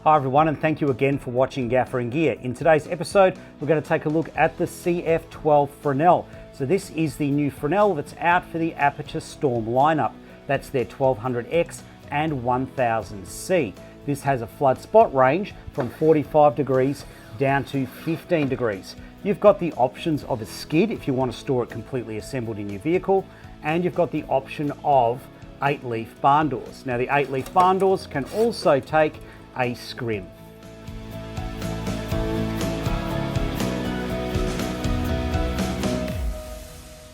Hi everyone, and thank you again for watching Gaffer and Gear. In today's episode, we're going to take a look at the CF12 Fresnel. So this is the new Fresnel that's out for the Aputure Storm lineup. That's their 1200X and 1000C. This has a flood spot range from 45 degrees down to 15 degrees. You've got the options of a skid if you want to store it completely assembled in your vehicle, and you've got the option of 8-leaf barn doors. Now the 8-leaf barn doors can also take a scrim.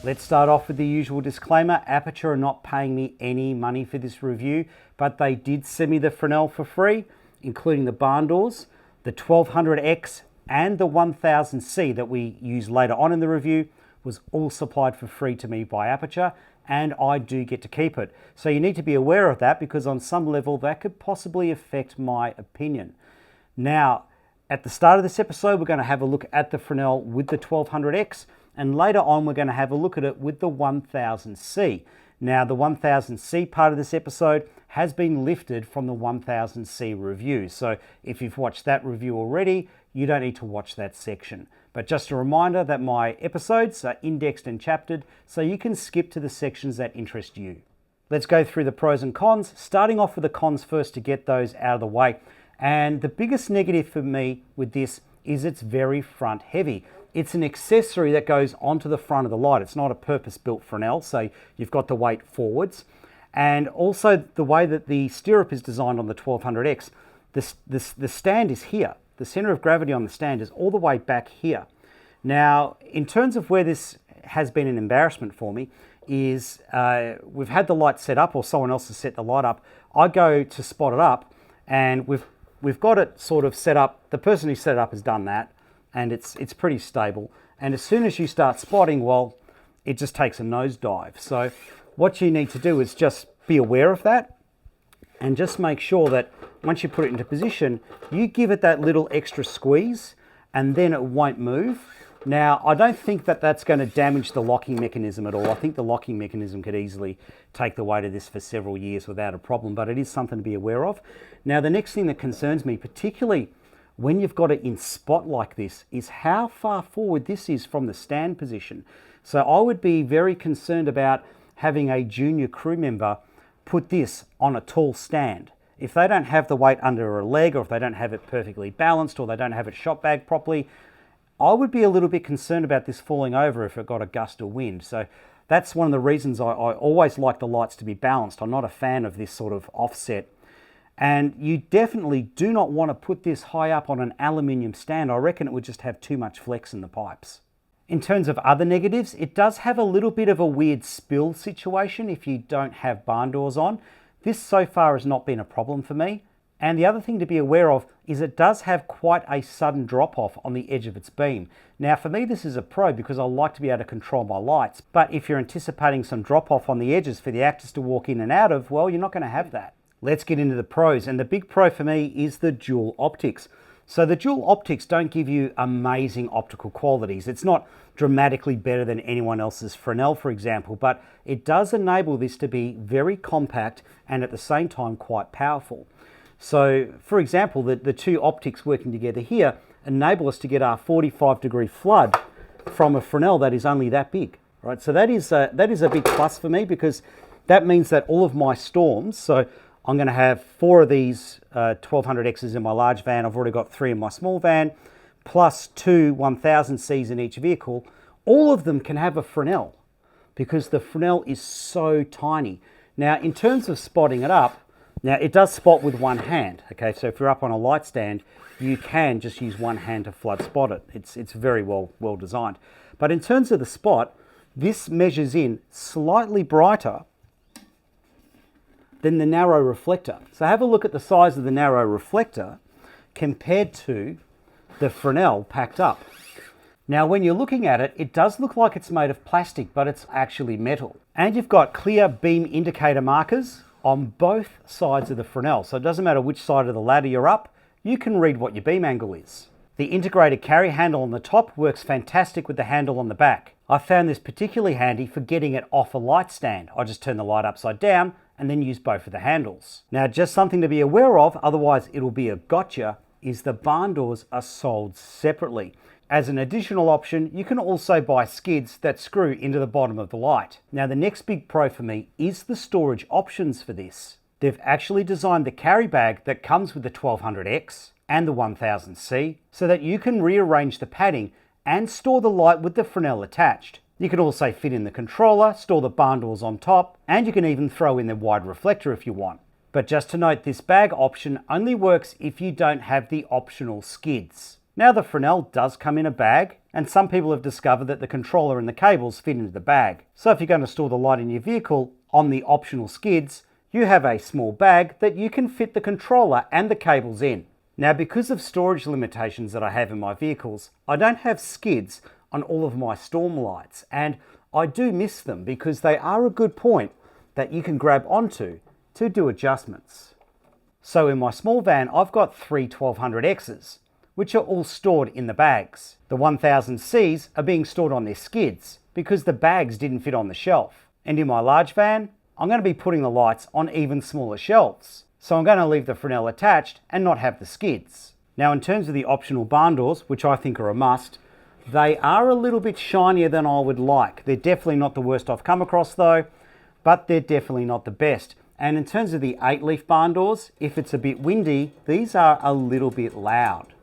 Let's start off with the usual disclaimer. Aputure are not paying me any money for this review, but they did send me the Fresnel for free, including the barn doors, the 1200X and the 1000C that we use later on in the review was all supplied for free to me by Aputure, and I do get to keep it. So you need to be aware of that, because on some level that could possibly affect my opinion. Now, at the start of this episode, we're going to have a look at the Fresnel with the 1200X, and later on we're going to have a look at it with the 1000C. Now, the 1000C part of this episode has been lifted from the 1000C review. So if you've watched that review already, you don't need to watch that section. But just a reminder that my episodes are indexed and chaptered, so you can skip to the sections that interest you. Let's go through the pros and cons, starting off with the cons first to get those out of the way. And the biggest negative for me with this is it's very front heavy. It's an accessory that goes onto the front of the light. It's not a purpose-built Fresnel, so you've got the weight forwards. And also the way that the stirrup is designed on the 1200X, the stand is here. The center of gravity on the stand is all the way back here. Now, in terms of where this has been an embarrassment for me, is we've had the light set up, or someone else has set the light up. I go to spot it up, and we've got it sort of set up. The person who set it up has done that, and it's pretty stable. And as soon as you start spotting, well, it just takes a nosedive. So what you need to do is just be aware of that, and just make sure that once you put it into position, you give it that little extra squeeze, and then it won't move. Now, I don't think that that's going to damage the locking mechanism at all. I think the locking mechanism could easily take the weight of this for several years without a problem, but it is something to be aware of. Now, the next thing that concerns me, particularly when you've got it in spot like this, is how far forward this is from the stand position. So I would be very concerned about having a junior crew member put this on a tall stand. If they don't have the weight under a leg, or if they don't have it perfectly balanced, or they don't have it shot bagged properly, I would be a little bit concerned about this falling over if it got a gust of wind. So that's one of the reasons I always like the lights to be balanced. I'm not a fan of this sort of offset. And you definitely do not want to put this high up on an aluminium stand. I reckon it would just have too much flex in the pipes. In terms of other negatives, it does have a little bit of a weird spill situation if you don't have barn doors on. This so far has not been a problem for me. And the other thing to be aware of is it does have quite a sudden drop off on the edge of its beam. Now for me this is a pro, because I like to be able to control my lights. But if you're anticipating some drop off on the edges for the actors to walk in and out of, well, you're not going to have that. Let's get into the pros, and the big pro for me is the dual optics. So the dual optics don't give you amazing optical qualities. It's not dramatically better than anyone else's Fresnel, for example, but it does enable this to be very compact and at the same time quite powerful. So, for example, the two optics working together here enable us to get our 45-degree flood from a Fresnel that is only that big, right? So that is a big plus for me, because that means that all of my storms, so I'm going to have 4 of these 1200Xs in my large van. I've already got 3 in my small van, plus 2 1000Cs in each vehicle. All of them can have a Fresnel, because the Fresnel is so tiny. Now, in terms of spotting it up, now it does spot with one hand, okay? So if you're up on a light stand, you can just use one hand to flood spot it. It's very well designed. But in terms of the spot, this measures in slightly brighter than the narrow reflector. So have a look at the size of the narrow reflector compared to the Fresnel packed up. Now when you're looking at it, it does look like it's made of plastic, but it's actually metal. And you've got clear beam indicator markers on both sides of the Fresnel. So it doesn't matter which side of the ladder you're up, you can read what your beam angle is. The integrated carry handle on the top works fantastic with the handle on the back. I found this particularly handy for getting it off a light stand. I just turn the light upside down and then use both of the handles. Now, just something to be aware of, otherwise it'll be a gotcha, is the barn doors are sold separately. As an additional option, you can also buy skids that screw into the bottom of the light. Now, the next big pro for me is the storage options for this. They've actually designed the carry bag that comes with the 1200X and the 1000C so that you can rearrange the padding and store the light with the Fresnel attached. You can also fit in the controller, store the barn doors on top, and you can even throw in the wide reflector if you want. But just to note, this bag option only works if you don't have the optional skids. Now, the Fresnel does come in a bag, and some people have discovered that the controller and the cables fit into the bag. So if you're going to store the light in your vehicle on the optional skids, you have a small bag that you can fit the controller and the cables in. Now, because of storage limitations that I have in my vehicles, I don't have skids on all of my storm lights, and I do miss them because they are a good point that you can grab onto to do adjustments. So in my small van, I've got three 1200Xs, which are all stored in the bags. The 1000Cs are being stored on their skids because the bags didn't fit on the shelf. And in my large van, I'm going to be putting the lights on even smaller shelves. So I'm going to leave the Fresnel attached and not have the skids. Now, in terms of the optional barn doors, which I think are a must, they are a little bit shinier than I would like. They're definitely not the worst I've come across though, but they're definitely not the best. And in terms of the 8-leaf barn doors, if it's a bit windy, these are a little bit loud.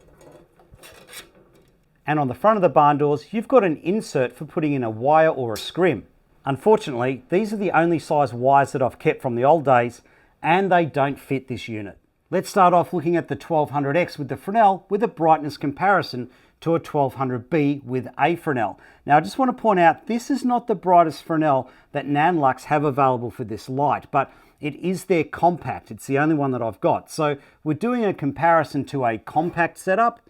And on the front of the barn doors, you've got an insert for putting in a wire or a scrim. Unfortunately, these are the only size wires that I've kept from the old days, and they don't fit this unit. Let's start off looking at the 1200X with the Fresnel with a brightness comparison to a 1200B with a Fresnel. Now, I just want to point out, this is not the brightest Fresnel that Nanlux have available for this light, but it is their compact. It's the only one that I've got. So we're doing a comparison to a compact setup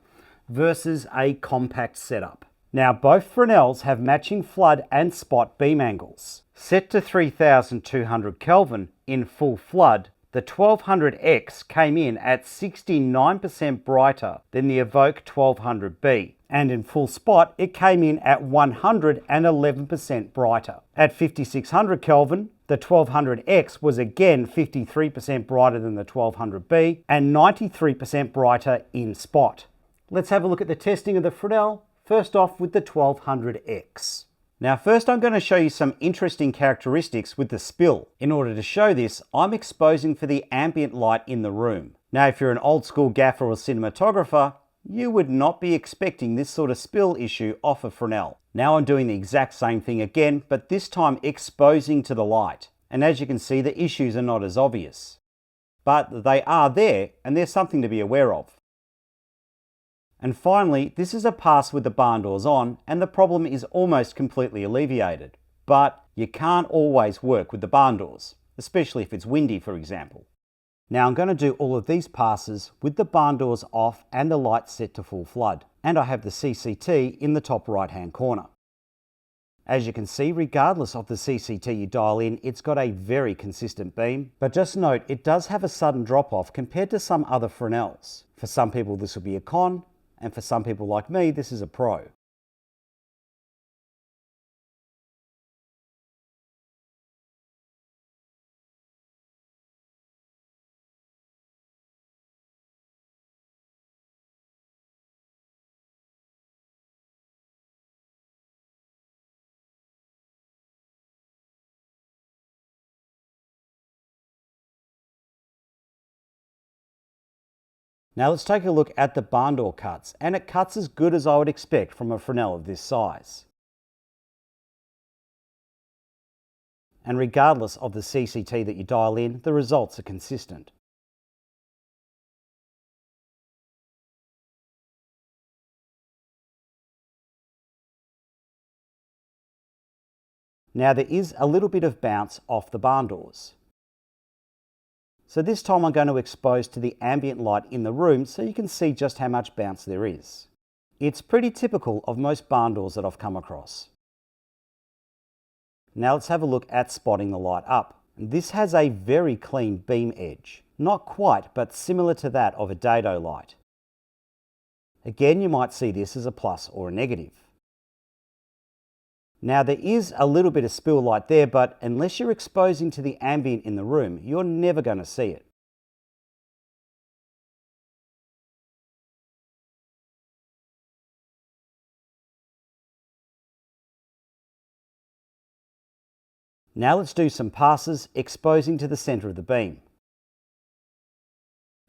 versus a compact setup. Now, both Fresnels have matching flood and spot beam angles. Set to 3200 Kelvin in full flood, the 1200X came in at 69% brighter than the Evoke 1200B. And in full spot, it came in at 111% brighter. At 5600 Kelvin, the 1200X was again 53% brighter than the 1200B and 93% brighter in spot. Let's have a look at the testing of the Fresnel, first off with the 1200X. Now, first I'm going to show you some interesting characteristics with the spill. In order to show this, I'm exposing for the ambient light in the room. Now, if you're an old school gaffer or cinematographer, you would not be expecting this sort of spill issue off a Fresnel. Now I'm doing the exact same thing again, but this time exposing to the light. And as you can see, the issues are not as obvious. But they are there, and there's something to be aware of. And finally, this is a pass with the barn doors on, and the problem is almost completely alleviated. But you can't always work with the barn doors, especially if it's windy, for example. Now I'm going to do all of these passes with the barn doors off and the light set to full flood. And I have the CCT in the top right hand corner. As you can see, regardless of the CCT you dial in, it's got a very consistent beam. But just note, it does have a sudden drop off compared to some other Fresnels. For some people this will be a con, and for some people like me, this is a pro. Now let's take a look at the barn door cuts, and it cuts as good as I would expect from a Fresnel of this size. And regardless of the CCT that you dial in, the results are consistent. Now there is a little bit of bounce off the barn doors. So this time I'm going to expose to the ambient light in the room so you can see just how much bounce there is. It's pretty typical of most barn doors that I've come across. Now let's have a look at spotting the light up. This has a very clean beam edge. Not quite, but similar to that of a dado light. Again, you might see this as a plus or a negative. Now there is a little bit of spill light there, but unless you're exposing to the ambient in the room, you're never going to see it. Now let's do some passes exposing to the center of the beam.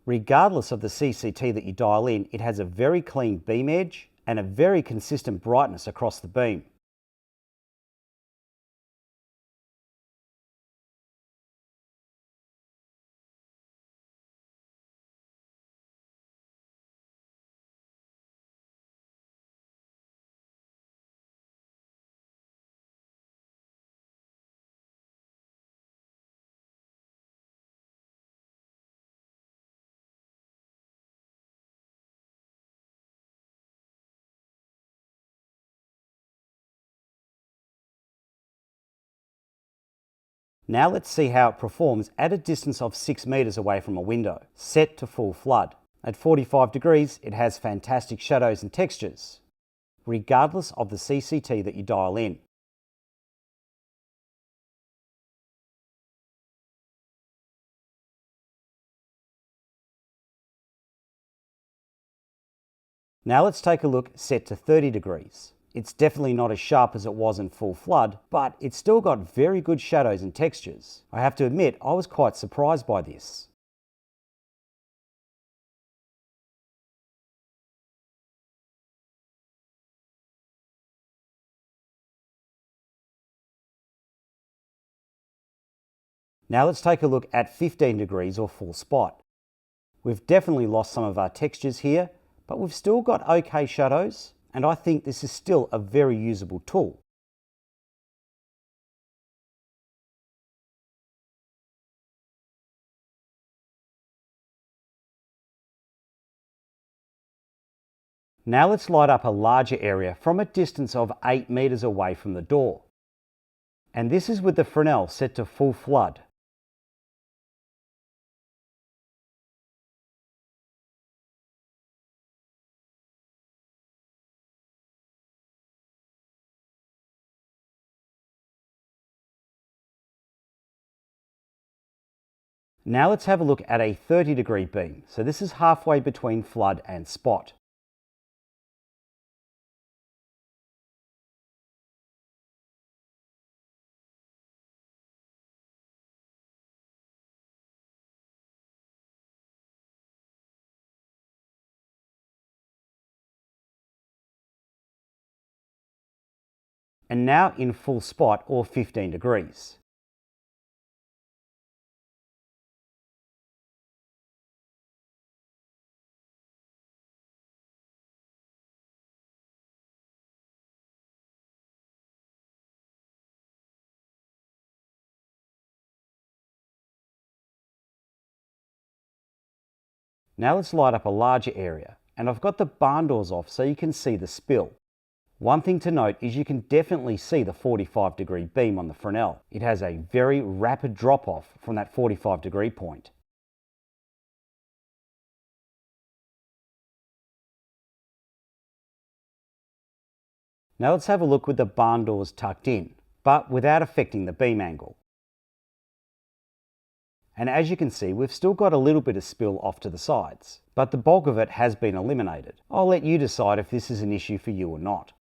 Regardless of the CCT that you dial in, it has a very clean beam edge and a very consistent brightness across the beam. Now let's see how it performs at a distance of 6 meters away from a window, set to full flood. At 45 degrees, it has fantastic shadows and textures, regardless of the CCT that you dial in. Now let's take a look set to 30 degrees. It's definitely not as sharp as it was in full flood, but it's still got very good shadows and textures. I have to admit, I was quite surprised by this. Now let's take a look at 15 degrees or full spot. We've definitely lost some of our textures here, but we've still got okay shadows, and I think this is still a very usable tool. Now let's light up a larger area from a distance of 8 meters away from the door. And this is with the Fresnel set to full flood. Now let's have a look at a 30-degree beam. So this is halfway between flood and spot. And now in full spot or 15 degrees. Now let's light up a larger area, and I've got the barn doors off so you can see the spill. One thing to note is you can definitely see the 45-degree beam on the Fresnel. It has a very rapid drop off from that 45-degree point. Now let's have a look with the barn doors tucked in, but without affecting the beam angle. And as you can see, we've still got a little bit of spill off to the sides, but the bulk of it has been eliminated. I'll let you decide if this is an issue for you or not.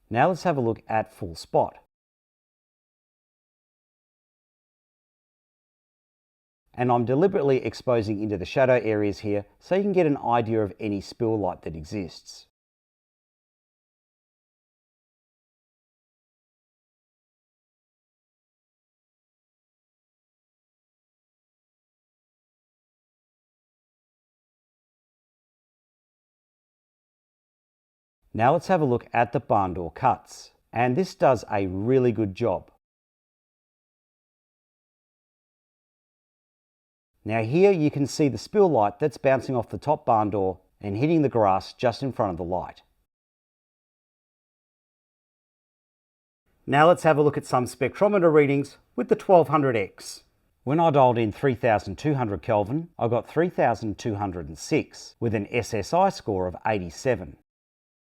Now let's have a look at full spot. And I'm deliberately exposing into the shadow areas here so you can get an idea of any spill light that exists. Now let's have a look at the barn door cuts, and this does a really good job. Now here you can see the spill light that's bouncing off the top barn door and hitting the grass just in front of the light. Now let's have a look at some spectrometer readings with the 1200X. When I dialed in 3200 Kelvin, I got 3206 with an SSI score of 87.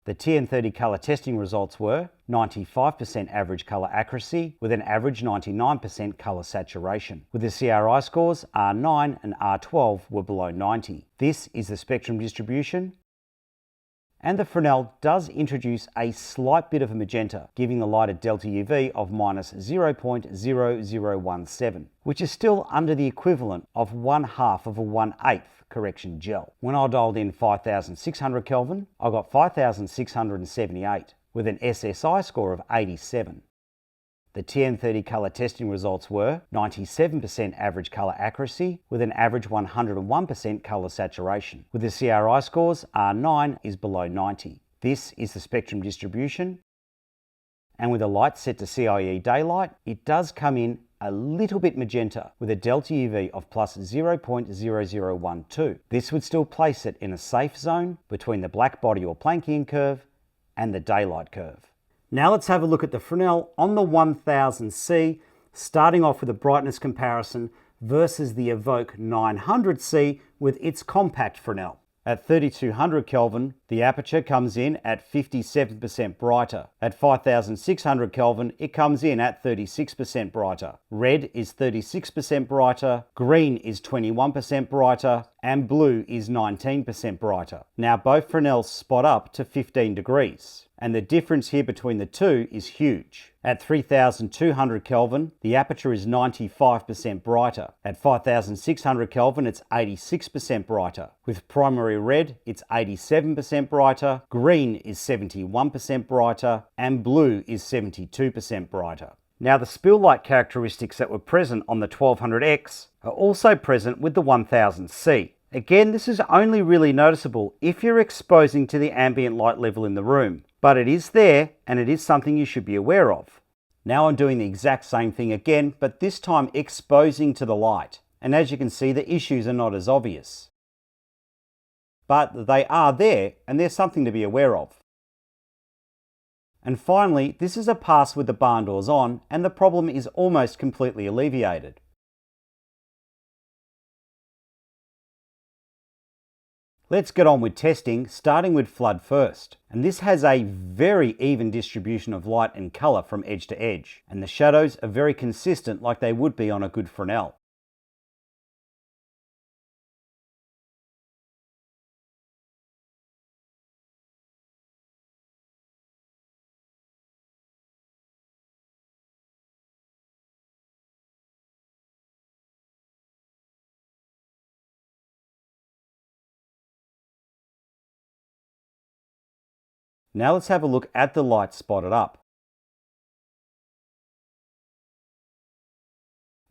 The TN30 colour testing results were 95% average colour accuracy with an average 99% colour saturation. With the CRI scores, R9 and R12 were below 90. This is the spectrum distribution. And the Fresnel does introduce a slight bit of a magenta, giving the light a delta UV of minus 0.0017, which is still under the equivalent of 1/2 of a 1/8 correction gel. When I dialed in 5600 Kelvin, I got 5678 with an SSI score of 87. The TN30 colour testing results were 97% average colour accuracy with an average 101% colour saturation. With the CRI scores, R9 is below 90. This is the spectrum distribution. And with the light set to CIE daylight, it does come in a little bit magenta with a delta UV of plus 0.0012. This would still place it in a safe zone between the black body or Planckian curve and the daylight curve. Now let's have a look at the Fresnel on the 1000C, starting off with a brightness comparison versus the Evoke 900C with its compact Fresnel. At 3200 Kelvin, the aperture comes in at 57% brighter. At 5600 Kelvin, it comes in at 36% brighter. Red is 36% brighter, green is 21% brighter, and blue is 19% brighter. Now both Fresnels spot up to 15 degrees. And the difference here between the two is huge. At 3200 Kelvin, the aperture is 95% brighter. At 5600 Kelvin, it's 86% brighter. With primary red, it's 87% brighter, green is 71% brighter, and blue is 72% brighter. Now the spill light characteristics that were present on the 1200X are also present with the 1000C. Again, this is only really noticeable if you're exposing to the ambient light level in the room, but it is there and it is something you should be aware of. Now I'm doing the exact same thing again, but this time exposing to the light. And as you can see, the issues are not as obvious. But they are there and they're something to be aware of. And finally, this is a pass with the barn doors on and the problem is almost completely alleviated. Let's get on with testing, starting with flood first. And this has a very even distribution of light and colour from edge to edge. And the shadows are very consistent like they would be on a good Fresnel. Now let's have a look at the light spotted up.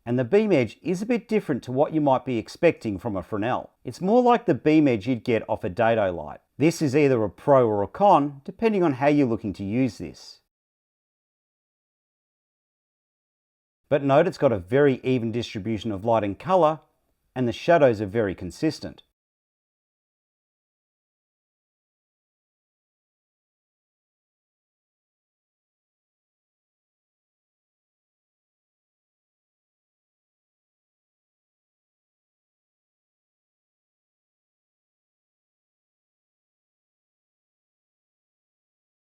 And the beam edge is a bit different to what you might be expecting from a Fresnel. It's more like the beam edge you'd get off a dado light. This is either a pro or a con, depending on how you're looking to use this. But note it's got a very even distribution of light and colour, and the shadows are very consistent.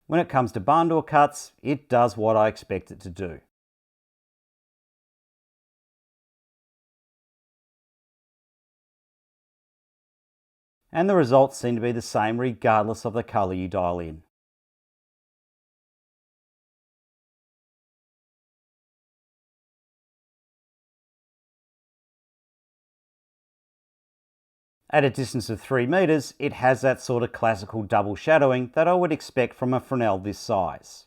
When it comes to barn door cuts, it does what I expect it to do. And the results seem to be the same regardless of the colour you dial in. At a distance of 3 meters, it has that sort of classical double shadowing that I would expect from a Fresnel this size.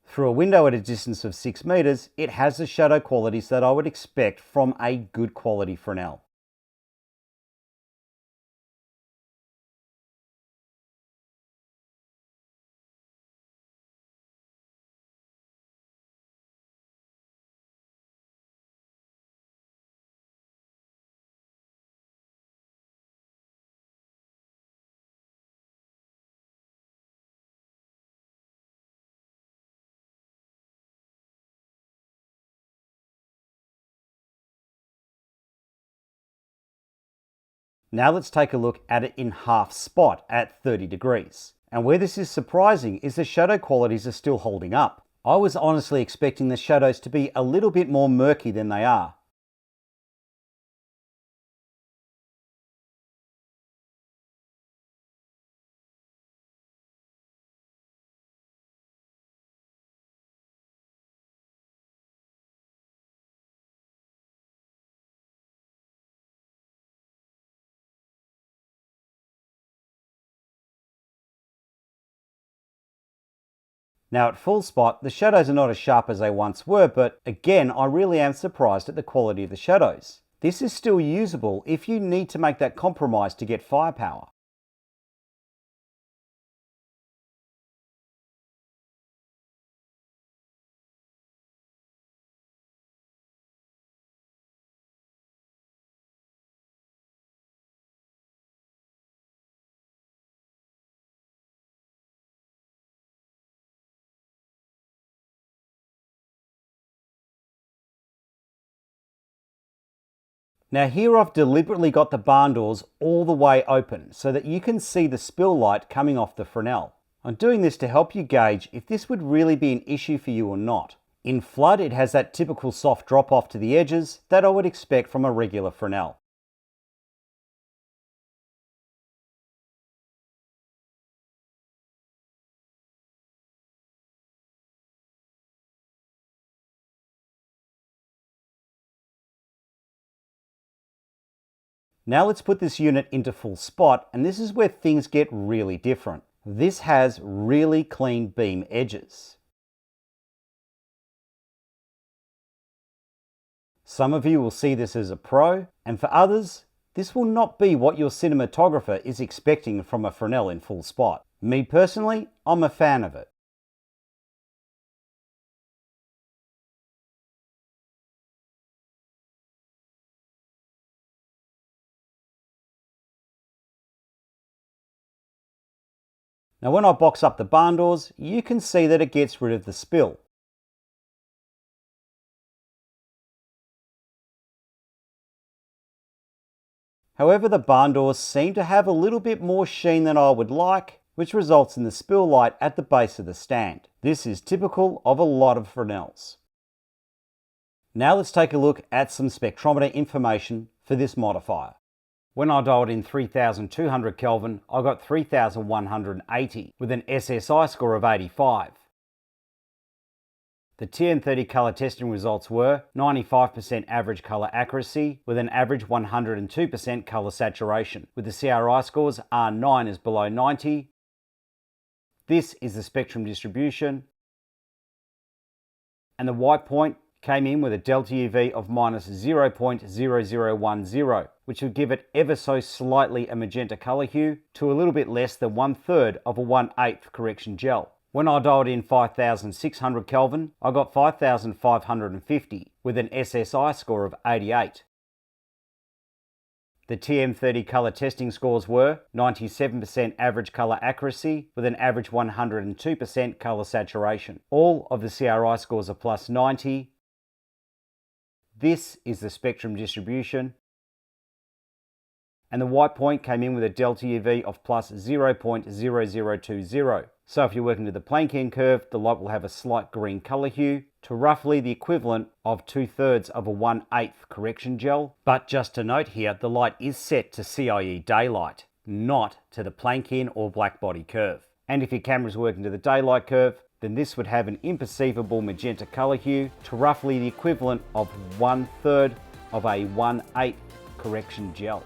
Through a window at a distance of 6 meters, it has the shadow qualities that I would expect from a good quality Fresnel. Now let's take a look at it in half spot at 30 degrees. And where this is surprising is the shadow qualities are still holding up. I was honestly expecting the shadows to be a little bit more murky than they are. Now at full spot, the shadows are not as sharp as they once were, but again, I really am surprised at the quality of the shadows. This is still usable if you need to make that compromise to get firepower. Now here I've deliberately got the barn doors all the way open so that you can see the spill light coming off the Fresnel. I'm doing this to help you gauge if this would really be an issue for you or not. In flood, it has that typical soft drop off to the edges that I would expect from a regular Fresnel. Now let's put this unit into full spot, and this is where things get really different. This has really clean beam edges. Some of you will see this as a pro, and for others, this will not be what your cinematographer is expecting from a Fresnel in full spot. Me personally, I'm a fan of it. Now when I box up the barn doors, you can see that it gets rid of the spill. However, the barn doors seem to have a little bit more sheen than I would like, which results in the spill light at the base of the stand. This is typical of a lot of Fresnels. Now let's take a look at some spectrometer information for this modifier. When I dialed in 3200 Kelvin, I got 3180 with an SSI score of 85. The TN30 colour testing results were 95% average colour accuracy with an average 102% colour saturation, with the CRI scores R9 is below 90. This is the spectrum distribution, and the white point came in with a delta UV of minus 0.0010, which would give it ever so slightly a magenta colour hue to a little bit less than 1/3 of a 1/8 correction gel. When I dialed in 5600 Kelvin, I got 5550 with an SSI score of 88. The TM30 colour testing scores were 97% average colour accuracy with an average 102% colour saturation. All of the CRI scores are plus 90. This is the spectrum distribution, and the white point came in with a delta UV of plus 0.0020. So if you're working to the Planchet curve, the light will have a slight green colour hue to roughly the equivalent of 2/3 of a 1/8 correction gel. But just to note here, the light is set to CIE daylight, not to the Planchet or black body curve. And if your camera's working to the daylight curve, then this would have an imperceivable magenta colour hue to roughly the equivalent of 1/3 of a 1/8 correction gel.